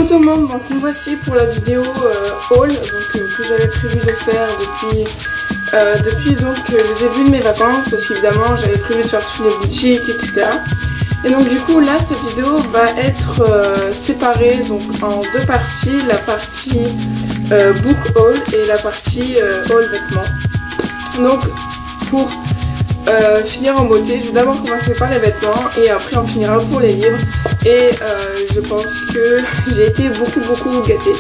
Coucou tout le monde, donc nous voici pour la vidéo haul que j'avais prévu de faire depuis le début de mes vacances, parce qu'évidemment j'avais prévu de faire toutes les boutiques, etc. Et donc du coup là cette vidéo va être séparée donc en deux parties, la partie book haul et la partie haul vêtements. Donc pour finir en beauté, je vais d'abord commencer par les vêtements et après on finira pour les livres. Et je pense que j'ai été beaucoup gâtée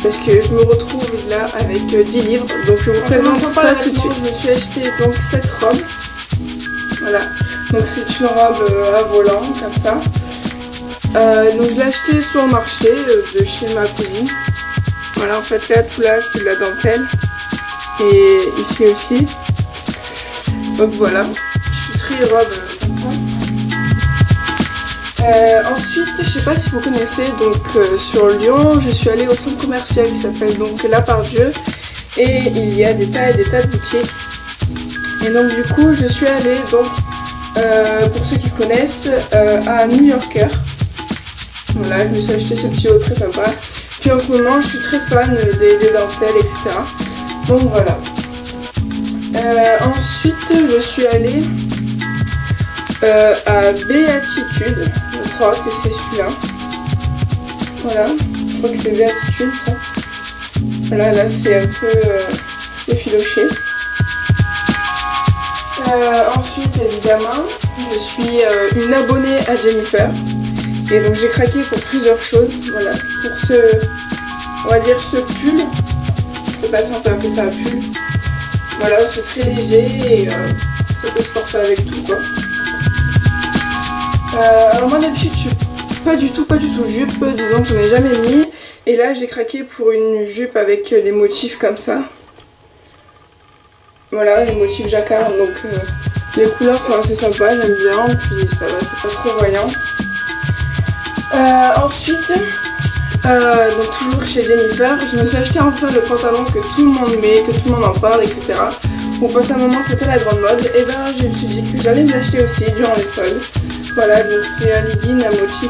parce que je me retrouve là avec 10 livres. Donc je vous présente ça tout de suite. Je me suis acheté donc cette robe. Voilà, donc c'est une robe à volant comme ça. Donc je l'ai achetée sur le marché de chez ma cousine. Voilà, en fait là tout là c'est de la dentelle et ici aussi. Donc voilà, je suis très robe comme ça. Ensuite, je sais pas si vous connaissez, donc sur Lyon, je suis allée au centre commercial qui s'appelle donc La Part-Dieu et il y a des tas et des tas de boutiques. Et donc du coup, je suis allée donc, pour ceux qui connaissent, à New Yorker. Voilà, je me suis acheté ce petit haut très sympa. Puis en ce moment, je suis très fan des dentelles, etc. Donc voilà. Ensuite, je suis allée à Béatitude, je crois que c'est celui-là. Voilà, je crois que c'est Béatitude ça. Voilà, là c'est un peu effiloché. Ensuite, évidemment, je suis une abonnée à Jennifer. Et donc j'ai craqué pour plusieurs choses. Voilà, pour ce, on va dire ce pull. Je sais pas si on peut appeler ça un pull. Voilà, c'est très léger et ça peut se porter avec tout quoi. Alors moi d'habitude je suis pas du tout jupe, disons que j'en ai jamais mis. Et là j'ai craqué pour une jupe avec des motifs comme ça. Voilà, les motifs jacquard, donc les couleurs sont assez sympas, j'aime bien, puis ça va, c'est pas trop voyant. Ensuite, donc toujours chez Jennifer, je me suis acheté enfin le pantalon que tout le monde met, que tout le monde en parle, etc. Bon, pour un moment c'était la grande mode, et ben je me suis dit que j'allais me l'acheter aussi durant les soldes. Voilà, donc c'est un legging à motif,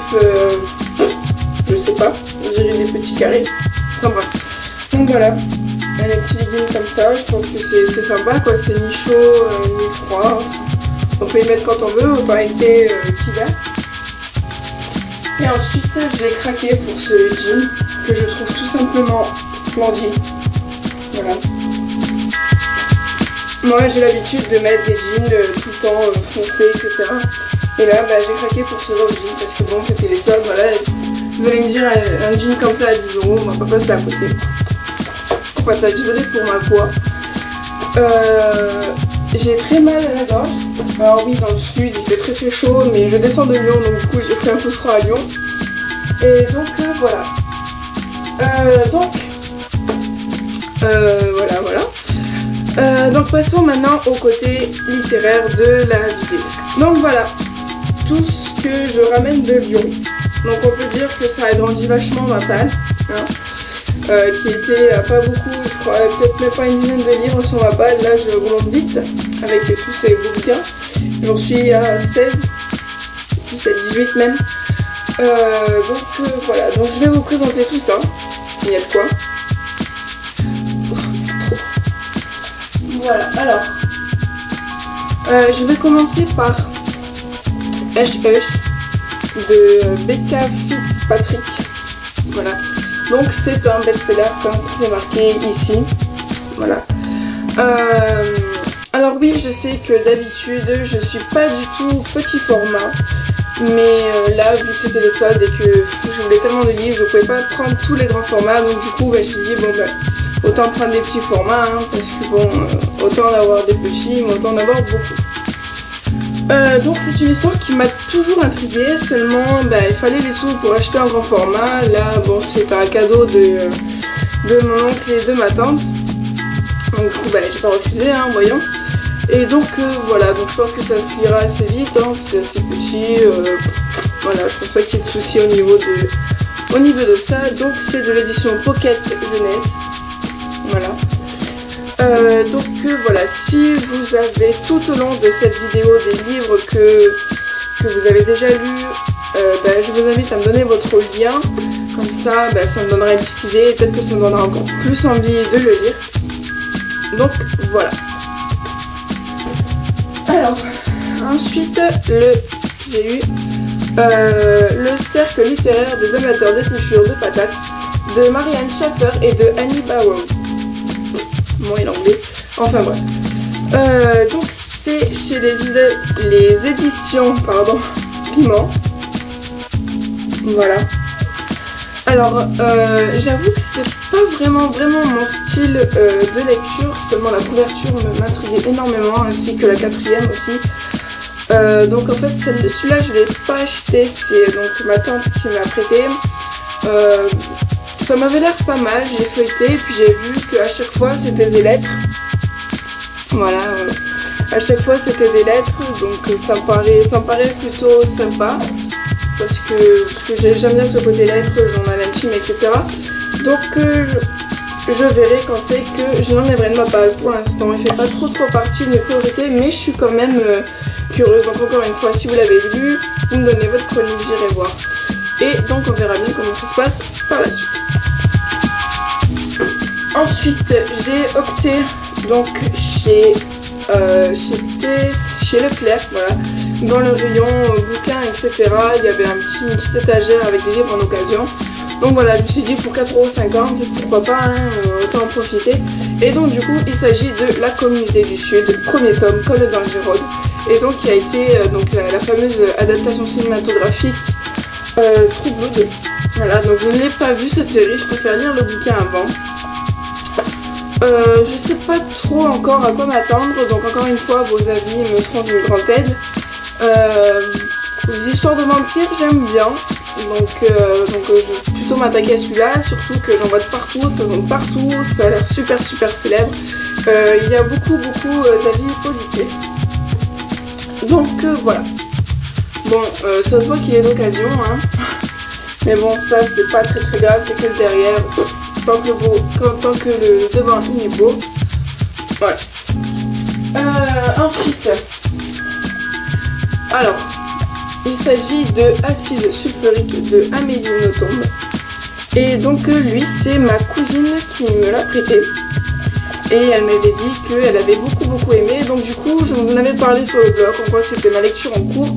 je sais pas, on dirait des petits carrés. Enfin bref. Donc voilà, il y a des petits leggings comme ça, je pense que c'est sympa quoi, c'est ni chaud ni froid. On peut y mettre quand on veut, autant été qu'hiver. Et ensuite j'ai craqué pour ce jean que je trouve tout simplement splendide. Voilà. Moi j'ai l'habitude de mettre des jeans tout le temps foncés, etc. Et là bah, j'ai craqué pour ce genre de jean parce que bon c'était les soldes, voilà. Vous allez me dire un jean comme ça à 10 €, on va pas passer à côté. Au passage, désolée pour ma voix. J'ai très mal à la gorge. Alors oui, dans le sud il fait très chaud, mais je descends de Lyon donc du coup j'ai pris un peu froid à Lyon. Et donc voilà. Voilà. Donc passons maintenant au côté littéraire de la vidéo. Donc voilà, tout ce que je ramène de Lyon. Donc on peut dire que ça agrandit vachement ma palle. Hein. Qui était pas beaucoup, je crois peut-être même pas une dizaine de livres sur ma palle. Là je augmente vite avec tous ces bouquins. J'en suis à 16, 17, 18 même. Voilà, donc je vais vous présenter tout ça. Il y a de quoi. Trop. Voilà, alors je vais commencer par Hush Hush de Becca Fitzpatrick. Voilà. Donc c'est un best-seller comme c'est marqué ici. Voilà. Alors oui, je sais que d'habitude je suis pas du tout petit format. Mais là, vu que c'était les soldes et que je voulais tellement de livres, je pouvais pas prendre tous les grands formats. Donc du coup, bah, je me suis dit, bon bah, autant prendre des petits formats. Hein, parce que bon, autant en avoir des petits, mais autant en avoir beaucoup. Donc c'est une histoire qui m'a toujours intriguée, seulement bah, il fallait les sous pour acheter un grand format. Là bon c'est un cadeau de mon oncle et de ma tante. Donc du coup bah, j'ai pas refusé hein, voyons. Et donc voilà, donc je pense que ça se lira assez vite, hein, c'est assez petit. Voilà, je pense pas qu'il y ait de soucis au niveau de ça. Donc c'est de l'édition Pocket Jeunesse. Voilà. Voilà, si vous avez tout au long de cette vidéo des livres que vous avez déjà lus, je vous invite à me donner votre lien Comme ça, ça me donnera une petite idée et peut-être que ça me donnera encore plus envie de le lire. Donc voilà. Alors, ensuite, j'ai eu le cercle littéraire des amateurs d'épluchures de patates de Marianne Schaffer et de Annie Barrows. Moi et l'anglais. Enfin bref. Donc c'est chez les éditions Piment. Voilà. Alors j'avoue que c'est pas vraiment mon style de lecture, seulement la couverture m'intriguait énormément, ainsi que la quatrième aussi. Donc en fait celui-là je l'ai pas acheté, c'est donc ma tante qui m'a prêté. Ça m'avait l'air pas mal, j'ai feuilleté et puis j'ai vu qu'à chaque fois c'était des lettres. Voilà, à chaque fois c'était des lettres, donc ça me paraît plutôt sympa. Parce que j'aime bien ce côté lettres, journal intime, etc. Donc je verrai quand c'est que je n'enlèverai de ma palle. Pour l'instant, il ne fait pas trop partie de mes priorités, mais je suis quand même curieuse. Donc encore une fois, si vous l'avez lu, vous me donnez votre chronique, j'irai voir. Et donc on verra bien comment ça se passe par la suite. Ensuite, j'ai opté donc chez Leclerc, voilà. Dans le rayon bouquins, etc. Il y avait une petite étagère avec des livres en occasion. Donc voilà, je me suis dit pour 4,50 €, pourquoi pas, hein, autant en profiter. Et donc du coup, il s'agit de La Communauté du Sud, premier tome, Col d'Angérode. Et donc qui a été la fameuse adaptation cinématographique True Blood. Voilà, donc je ne l'ai pas vu cette série, je préfère lire le bouquin avant. Je sais pas trop encore à quoi m'attendre, donc encore une fois, vos avis me seront d'une grande aide. Les histoires de vampires j'aime bien, donc je vais plutôt m'attaquer à celui-là, surtout que j'en vois de partout, ça vend de partout, ça a l'air super célèbre. Il y a beaucoup d'avis positifs, donc voilà. Bon, ça se voit qu'il est d'occasion, hein. Mais bon, ça c'est pas très grave, c'est que le derrière, tant que le devant il est beau. Voilà. Ensuite, alors, il s'agit de Acide sulfurique de Amélie Nothomb. Et donc lui, c'est ma cousine qui me l'a prêté. Et elle m'avait dit qu'elle avait beaucoup aimé. Donc du coup, je vous en avais parlé sur le blog, en quoi c'était ma lecture en cours.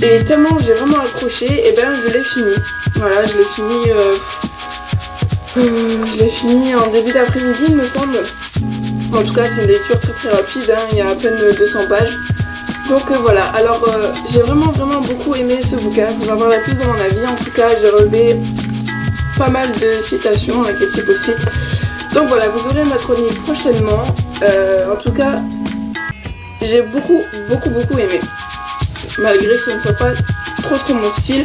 Et tellement j'ai vraiment accroché, et je l'ai fini. Voilà, je l'ai fini en début d'après-midi, il me semble. En tout cas, c'est une lecture très rapide, hein, il y a à peine 200 pages. Donc voilà, alors j'ai vraiment beaucoup aimé ce bouquin, je vous en parlerai plus dans mon avis. En tout cas, j'ai relevé pas mal de citations avec les petits post-it. Donc voilà, vous aurez ma chronique prochainement. En tout cas, j'ai beaucoup aimé. Malgré que ce ne soit pas trop mon style,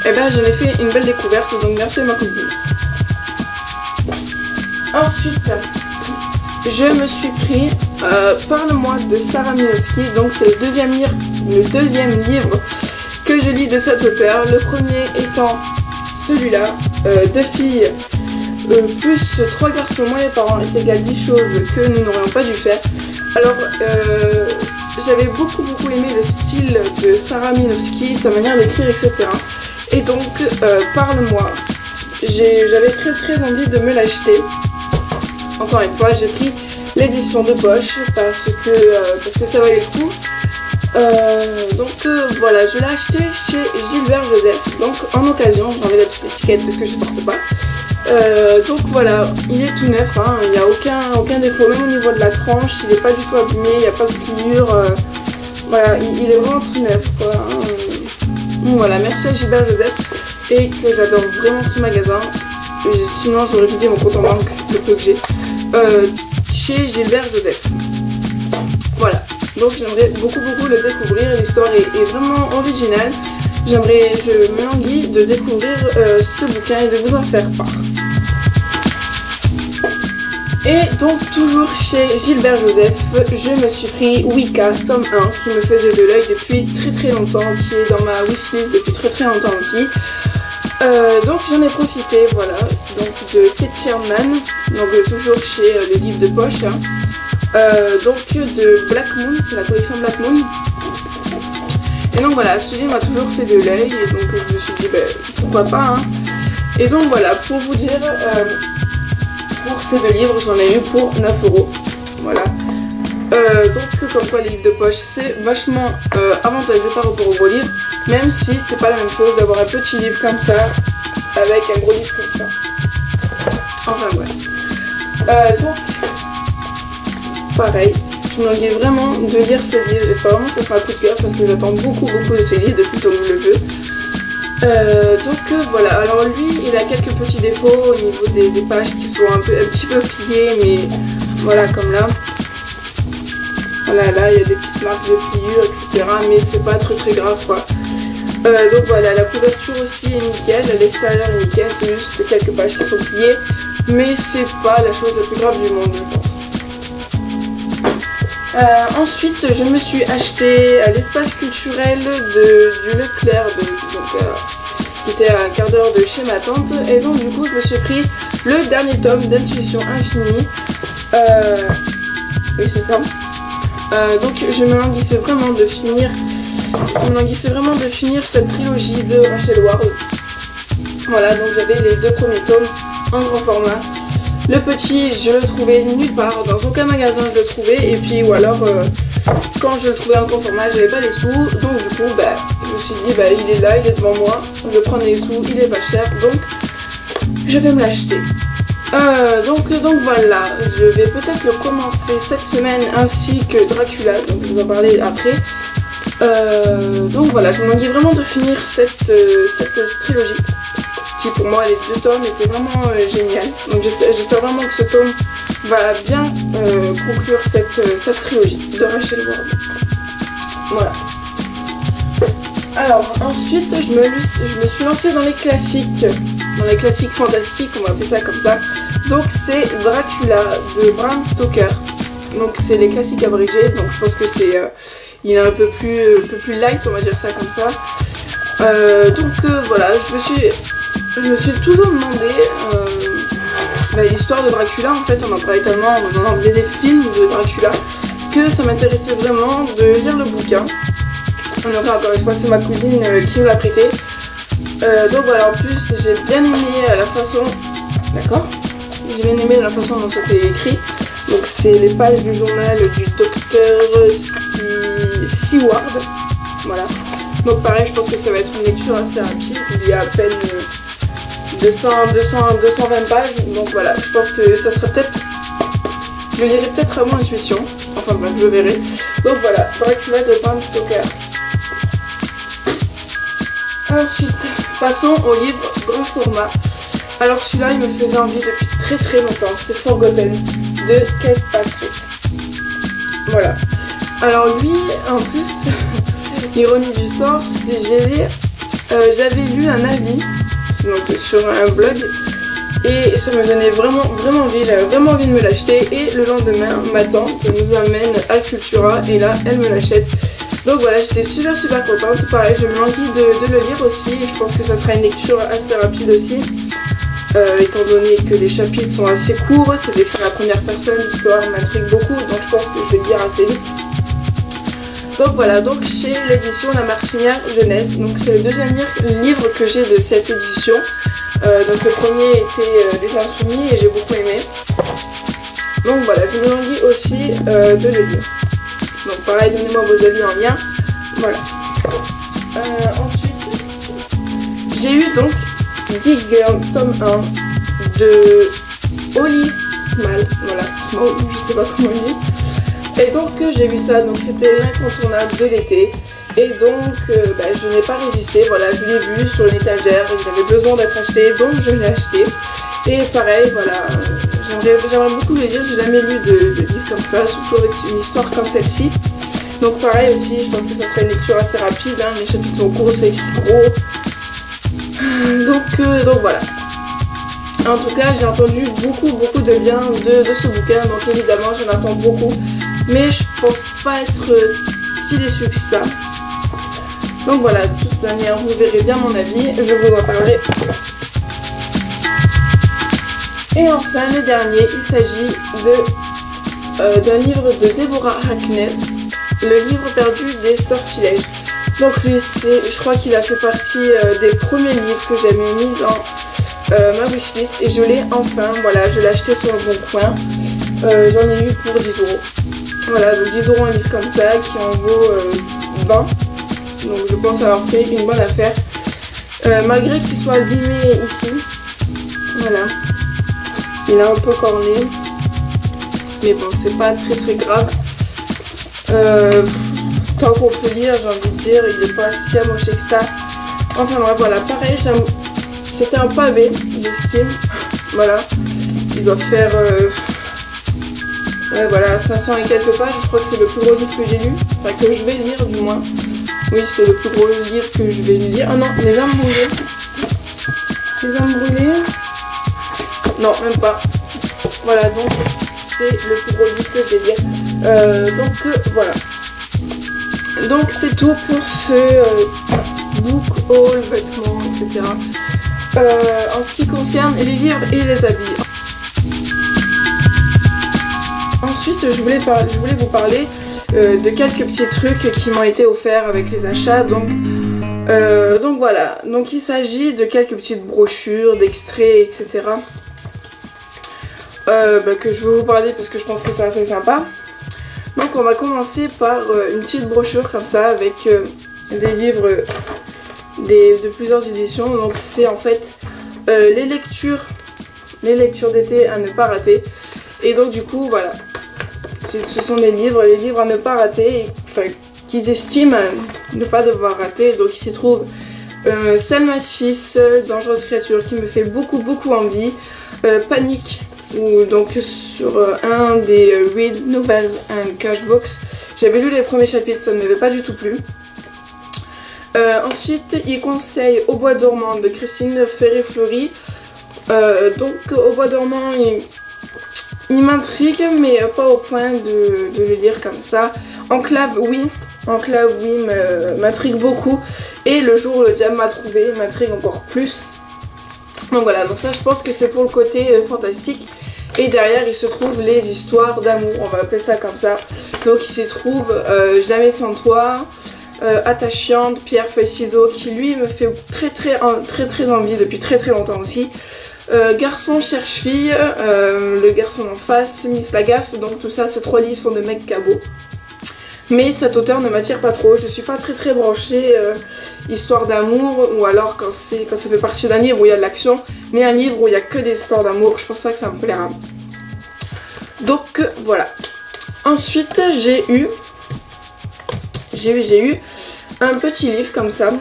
j'en ai fait une belle découverte, donc merci à ma cousine. Ensuite, je me suis pris Parle-moi de Sarah Milowski, donc c'est le deuxième livre que je lis de cet auteur. Le premier étant celui-là, 2 filles plus 3 garçons moins les parents est égal 10 choses que nous n'aurions pas dû faire. Alors j'avais beaucoup aimé le style de Sarah Milowski, sa manière d'écrire, etc. Et donc Parle-moi, j'avais très envie de me l'acheter. Encore une fois, j'ai pris l'édition de poche parce que ça valait le coup. Voilà, je l'ai acheté chez Gilbert Joseph, donc en occasion, j'ai enlevé la petite étiquette parce que je ne porte pas. Donc voilà, il est tout neuf, hein, il n'y a aucun défaut, même au niveau de la tranche, il n'est pas du tout abîmé, il n'y a pas de pliure. Voilà, il est vraiment tout neuf, quoi. Donc voilà, merci à Gilbert Joseph, et que j'adore vraiment ce magasin. Sinon j'aurais vidé mon compte en banque, le peu que j'ai. Chez Gilbert Joseph. Voilà, donc j'aimerais beaucoup le découvrir, l'histoire est vraiment originale. Je me languis de découvrir ce bouquin et de vous en faire part. Et donc toujours chez Gilbert Joseph, je me suis pris Wicca, tome 1, qui me faisait de l'œil depuis très longtemps, qui est dans ma wishlist depuis très longtemps aussi. Donc j'en ai profité, voilà, c'est donc de Kate Sherman, donc toujours chez les livres de poche, hein. Donc de Black Moon, c'est la collection Black Moon. Et donc voilà, celui-là m'a toujours fait de l'œil, et donc je me suis dit pourquoi pas, hein. Et donc voilà, pour vous dire, pour ces 2 livres, j'en ai eu pour 9 €. Voilà. Donc comme quoi les livres de poche c'est vachement avantageux par rapport aux gros livres, même si c'est pas la même chose d'avoir un petit livre comme ça avec un gros livre comme ça. Enfin bref. Donc pareil, je me languis vraiment de lire ce livre. J'espère vraiment que ça sera un coup de cœur parce que j'attends beaucoup de ce livre depuis Tom le Vieux. Donc voilà, alors lui il a quelques petits défauts au niveau des pages qui sont un petit peu pliées, mais voilà, comme là. Voilà, là il y a des petites marques de pliure, etc. Mais c'est pas très grave quoi. Donc voilà, la couverture aussi est nickel, l'extérieur est nickel, c'est juste quelques pages qui sont pliées. Mais c'est pas la chose la plus grave du monde, je pense. Ensuite, je me suis acheté à l'espace culturel du Leclerc, qui était à un quart d'heure de chez ma tante. Et donc du coup, je me suis pris le dernier tome d'Intuition Infinie. Oui, c'est ça. Donc je me languissais vraiment de finir cette trilogie de Rachel Ward. Voilà, donc j'avais les 2 premiers tomes en grand format. Le petit, je le trouvais nulle part, dans aucun magasin je le trouvais, et puis ou alors quand je le trouvais en grand format, j'avais pas les sous, donc du coup je me suis dit il est là, il est devant moi, je prends les sous, il est pas cher, donc je vais me l'acheter. Donc voilà, je vais peut-être le commencer cette semaine ainsi que Dracula, donc je vais vous en parler après. Donc voilà, je me languis vraiment de finir cette trilogie qui pour moi les 2 tomes étaient vraiment génial. Donc j'espère vraiment que ce tome va bien conclure cette trilogie de Rachel Ward. Voilà. Alors ensuite je me suis lancée dans les classiques fantastiques, on va appeler ça comme ça. Donc c'est Dracula de Bram Stoker. Donc c'est les classiques abrégés, donc je pense que il est un peu plus light, on va dire ça comme ça. Voilà, je me suis toujours demandé l'histoire de Dracula. En fait on en parlait tellement, on en faisait des films de Dracula, que ça m'intéressait vraiment de lire le bouquin. Encore une fois, c'est ma cousine qui me l'a prêté. Donc voilà, en plus j'ai bien aimé la façon, d'accord, j'ai bien aimé la façon dont c'était écrit. Donc c'est les pages du journal du docteur Seward. Voilà. Donc pareil, je pense que ça va être une lecture assez rapide. Il y a à peine 220 pages. Donc voilà, je pense que ça serait peut-être, je lirai peut-être à mon intuition. Enfin bref, je verrai. Donc voilà, Dracula de Bram Stoker. Ensuite, passons au livre grand format. Alors celui-là, il me faisait envie depuis très longtemps. C'est Forgotten de Kate Patrick. Voilà. Alors lui, en plus, ironie du sort, c'est j'avais lu un avis donc, sur un blog et ça me donnait vraiment envie. J'avais vraiment envie de me l'acheter et le lendemain, ma tante nous amène à Cultura et là, elle me l'achète. Donc voilà, j'étais super contente. Pareil, je me languis de le lire aussi. Je pense que ça sera une lecture assez rapide aussi. Étant donné que les chapitres sont assez courts, c'est écrit à la première personne, l'histoire m'intrigue beaucoup, donc je pense que je vais le lire assez vite. Donc voilà, donc chez l'édition La Martinière Jeunesse, donc c'est le 2e livre que j'ai de cette édition. Donc le premier était Les Insoumis et j'ai beaucoup aimé. Donc voilà, je me languis aussi de le lire. Donc pareil, donnez-moi vos avis en lien. Voilà. Ensuite, j'ai eu donc Geek Girl tome 1 de Holly Small. Voilà, Small, je sais pas comment on dit. Et donc j'ai vu ça, donc c'était l'incontournable de l'été. Et donc je n'ai pas résisté, voilà, je l'ai vu sur une étagère, il avait besoin d'être acheté, donc je l'ai acheté. Et pareil, voilà, j'aimerais beaucoup le lire, j'ai jamais lu de livre comme ça, surtout avec une histoire comme celle-ci. Donc pareil aussi, je pense que ça serait une lecture assez rapide, hein, les chapitres sont courts, c'est écrit gros. Donc voilà. En tout cas, j'ai entendu beaucoup de bien de ce bouquin, donc évidemment j'en attends beaucoup. Mais je pense pas être si déçue que ça. Donc voilà, de toute manière, vous verrez bien mon avis, je vous en parlerai. Et enfin, le dernier, il s'agit d'un livre de Deborah Harkness, le livre perdu des sortilèges. Donc lui, je crois qu'il a fait partie des premiers livres que j'ai mis ma wishlist et je l'ai enfin. Voilà, je l'ai acheté sur le bon coin. J'en ai eu pour 10 €. Voilà, donc 10 € un livre comme ça qui en vaut 20. Donc je pense avoir fait une bonne affaire. Malgré qu'il soit abîmé ici. Voilà. Il est un peu corné. Mais bon, c'est pas très grave. Tant qu'on peut lire, j'ai envie de dire, il est pas si amoché que ça. Enfin bref, voilà, pareil, c'était un pavé, j'estime. Voilà. Il doit faire... ouais, voilà, 500 et quelques pages. Je crois que c'est le plus gros livre que j'ai lu. Enfin, que je vais lire du moins. Oui, c'est le plus gros livre que je vais lire. Ah non, les âmes brûlées. Les âmes brûlées. Non, même pas. Voilà, donc c'est le plus gros livre que je vais lire. Donc voilà. Donc c'est tout pour ce book haul, vêtements, etc. En ce qui concerne les livres et les habits. Ensuite, je voulais vous parler de quelques petits trucs qui m'ont été offerts avec les achats. Donc voilà. Donc il s'agit de quelques petites brochures, d'extraits, etc. Que je veux vous parler parce que je pense que c'est assez sympa. Donc on va commencer par une petite brochure comme ça avec des livres de plusieurs éditions. Donc c'est en fait les lectures d'été à ne pas rater. Et donc du coup voilà, ce sont les livres à ne pas rater, enfin qu'ils estiment ne pas devoir rater. Donc il s'y trouve Selma 6, Dangereuse créature qui me fait beaucoup envie, Panique, ou donc sur un des Read Novels and Cash Books. J'avais lu les premiers chapitres, ça ne m'avait pas du tout plu. Ensuite, il conseille Au bois dormant de Christine Ferré-Fleury. Donc Au bois dormant, il m'intrigue, mais pas au point de le lire comme ça. Enclave, oui, m'intrigue beaucoup. Et Le jour où le diable m'a trouvé m'intrigue encore plus. Donc voilà, donc ça je pense que c'est pour le côté fantastique. Et derrière il se trouve les histoires d'amour, on va appeler ça comme ça. Donc il s'y trouve Jamais sans toi, Attachante, Pierre, feuille, ciseaux, qui lui me fait très envie depuis très longtemps aussi. Garçon cherche fille, Le garçon en face, Miss Lagaffe. Donc tout ça, ces 3 livres sont de mecs cabots. Mais cet auteur ne m'attire pas trop, je suis pas très branchée histoire d'amour, ou alors quand ça fait partie d'un livre où il y a de l'action, mais un livre où il y a que des histoires d'amour, je pense pas que ça me plaira. Donc voilà. Ensuite j'ai eu un petit livre comme ça,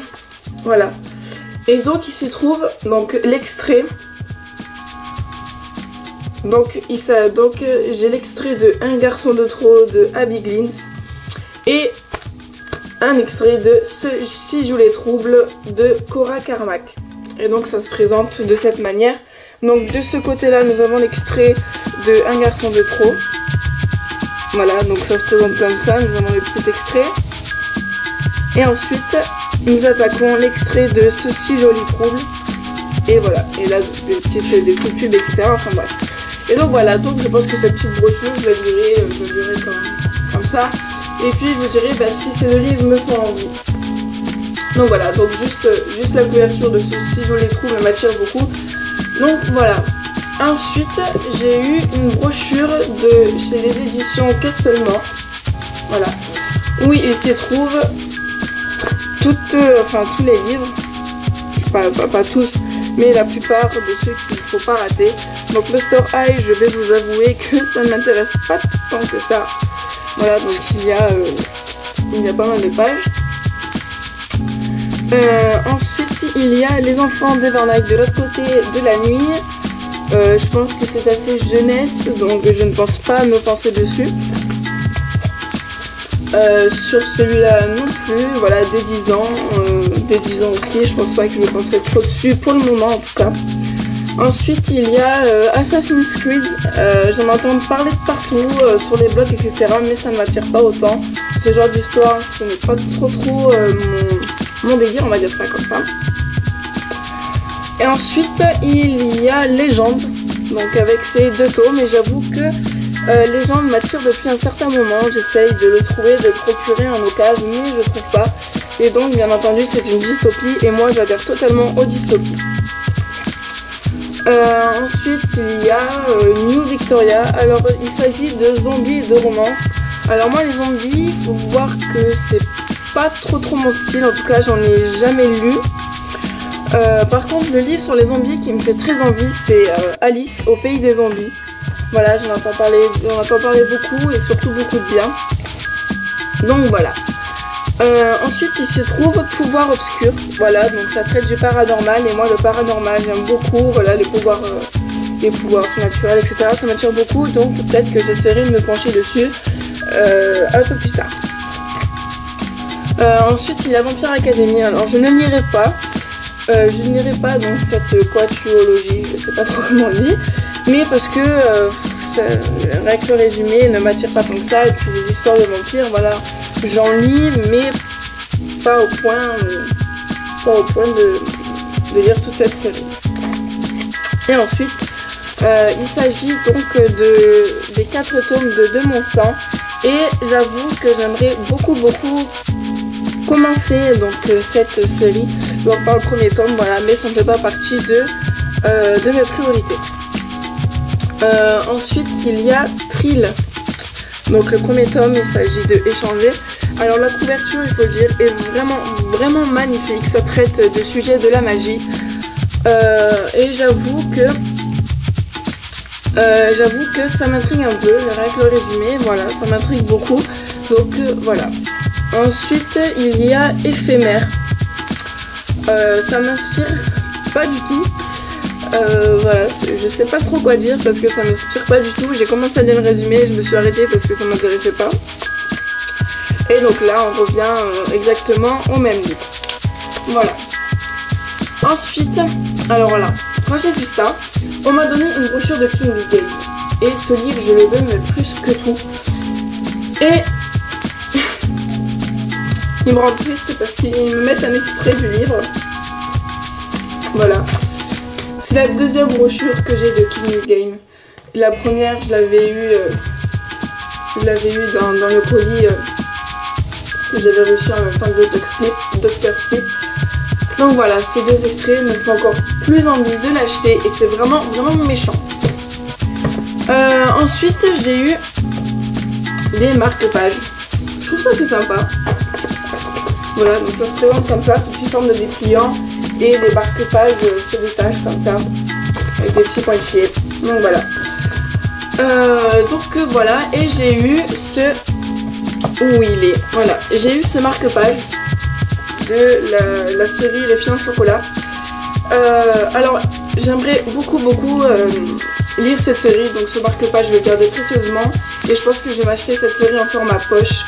voilà. Et donc il s'y trouve donc l'extrait. Donc j'ai l'extrait de Un garçon de trop de Abby Glynn. Et un extrait de Si joue les troubles de Cora Carmack. Et donc ça se présente de cette manière. Donc de ce côté là nous avons l'extrait de Un garçon de trop. Voilà, donc ça se présente comme ça, nous avons le petit extrait. Et ensuite nous attaquons l'extrait de Ce si joli trouble. Et voilà, et là des petites pubs, etc. Enfin bref. Et donc voilà, donc je pense que cette petite brochure je la lirai comme ça. Et puis je vous dirai si ces 2 livres me font envie. Donc voilà, donc juste la couverture de Ce si joli trouble m'attire beaucoup. Donc voilà. Ensuite j'ai eu une brochure chez les éditions Castelmore. Voilà. Où il s'y trouve tous les livres. Pas tous, mais la plupart de ceux qu'il ne faut pas rater. Donc le Store Eye, je vais vous avouer que ça ne m'intéresse pas tant que ça. Voilà, donc il y a pas mal de pages. Ensuite, il y a Les enfants d'Evernight de l'autre côté de la nuit. Je pense que c'est assez jeunesse, donc je ne pense pas me penser dessus. Sur celui-là non plus, voilà, dès 10 ans aussi, je pense pas que je me penserai trop dessus pour le moment en tout cas. Ensuite il y a Assassin's Creed, j'en entends parler de partout, sur les blogs etc, mais ça ne m'attire pas autant. Ce genre d'histoire ce n'est pas trop mon délire, on va dire ça comme ça. Et ensuite il y a Légende, donc avec ces 2 tomes, et j'avoue que Légende m'attire depuis un certain moment, j'essaye de le trouver, de le procurer en occasion, mais je trouve pas. Et donc bien entendu c'est une dystopie et moi j'adhère totalement aux dystopies. Ensuite il y a New Victoria. Alors il s'agit de zombies et de romance. Alors moi les zombies, il faut voir que c'est pas trop mon style, en tout cas j'en ai jamais lu. Par contre le livre sur les zombies qui me fait très envie, c'est Alice au pays des zombies. Voilà, on entend parler beaucoup et surtout beaucoup de bien. Donc voilà. Ensuite il se trouve Pouvoir obscur. Voilà, donc ça traite du paranormal et moi le paranormal j'aime beaucoup. Voilà, les pouvoirs surnaturels, etc. Ça m'attire beaucoup, donc peut-être que j'essaierai de me pencher dessus un peu plus tard. Ensuite il y a Vampire Academy. Alors je ne lirai pas. Je n'irai pas dans cette quatuologie, je sais pas trop comment on dit, mais parce que rien que le résumé ne m'attire pas tant que ça, et puis les histoires de vampires, voilà, j'en lis, mais pas au point de lire toute cette série. Et ensuite, il s'agit donc des 4 tomes de Mon Sang, et j'avoue que j'aimerais beaucoup commencer donc cette série donc par le premier tome, voilà, mais ça ne fait pas partie de mes priorités. Ensuite il y a Thrill, donc le premier tome, il s'agit de Échanger. Alors la couverture, il faut le dire, est vraiment magnifique, ça traite de sujets de la magie, et j'avoue que ça m'intrigue un peu, avec le résumé, voilà, ça m'intrigue beaucoup, donc voilà. Ensuite il y a Éphémère. Ça m'inspire pas du tout. Voilà, je sais pas trop quoi dire parce que ça m'inspire pas du tout. J'ai commencé à lire le résumé et je me suis arrêtée parce que ça m'intéressait pas. Et donc là on revient exactement au même livre. Voilà. Ensuite, alors voilà, quand j'ai vu ça, on m'a donné une brochure de King's Game. Et ce livre je le veux mais plus que tout. Et il me rend triste parce qu'ils me mettent un extrait du livre. Voilà. C'est la deuxième brochure que j'ai de King's Game. La première, je l'avais eu dans le colis que j'avais reçu en même temps que Dr. Sleep. Donc voilà, ces 2 extraits me font encore plus envie de l'acheter et c'est vraiment méchant. Ensuite, j'ai eu des marque-pages. Je trouve ça assez sympa. Voilà, donc ça se présente comme ça, sous petite forme de dépliant, et les marque-pages se détachent comme ça, avec des petits pointillés. Donc voilà. Voilà, et j'ai eu où il est. Voilà, j'ai eu ce marque-page de la série Les Filles en chocolat. Alors, j'aimerais beaucoup lire cette série, donc ce marque-page je vais le garder précieusement, et je pense que je vais m'acheter cette série en format poche.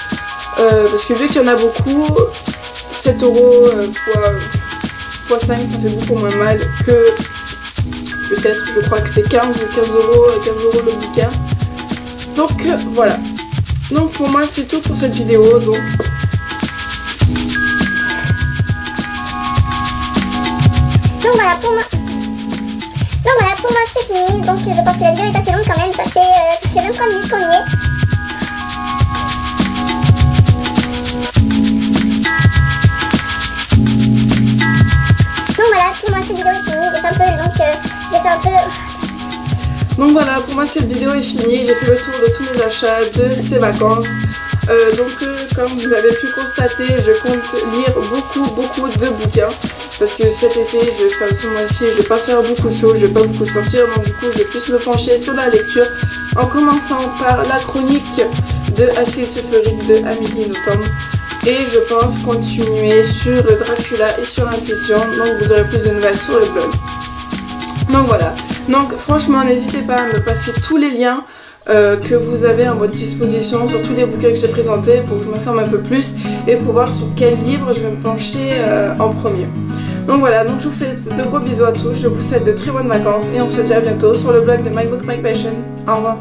Parce que vu qu'il y en a beaucoup, 7 € x 5, ça fait beaucoup moins mal que peut-être, je crois que c'est 15 € le bouquin. Donc voilà. Donc pour moi c'est tout pour cette vidéo. Donc voilà pour moi c'est fini. Donc je pense que la vidéo est assez longue quand même, ça fait 23 minutes qu'on y est. Donc voilà, pour moi cette vidéo est finie, j'ai fait le tour de tous mes achats de ces vacances. Comme vous l'avez pu constater, je compte lire beaucoup de bouquins. Parce que cet été, ce mois-ci, je vais pas faire beaucoup de choses, je vais pas beaucoup sortir. Donc du coup, je vais plus me pencher sur la lecture. En commençant par la chronique de Achille Sulfurique de Amélie Nothomb. Et je pense continuer sur Dracula et sur Intuition. Donc vous aurez plus de nouvelles sur le blog. Donc voilà. Donc franchement n'hésitez pas à me passer tous les liens que vous avez à votre disposition sur tous les bouquins que j'ai présentés pour que je m'informe un peu plus et pour voir sur quel livre je vais me pencher en premier. Donc voilà, donc je vous fais de gros bisous à tous, je vous souhaite de très bonnes vacances et on se dit à bientôt sur le blog de My Book My Passion. Au revoir.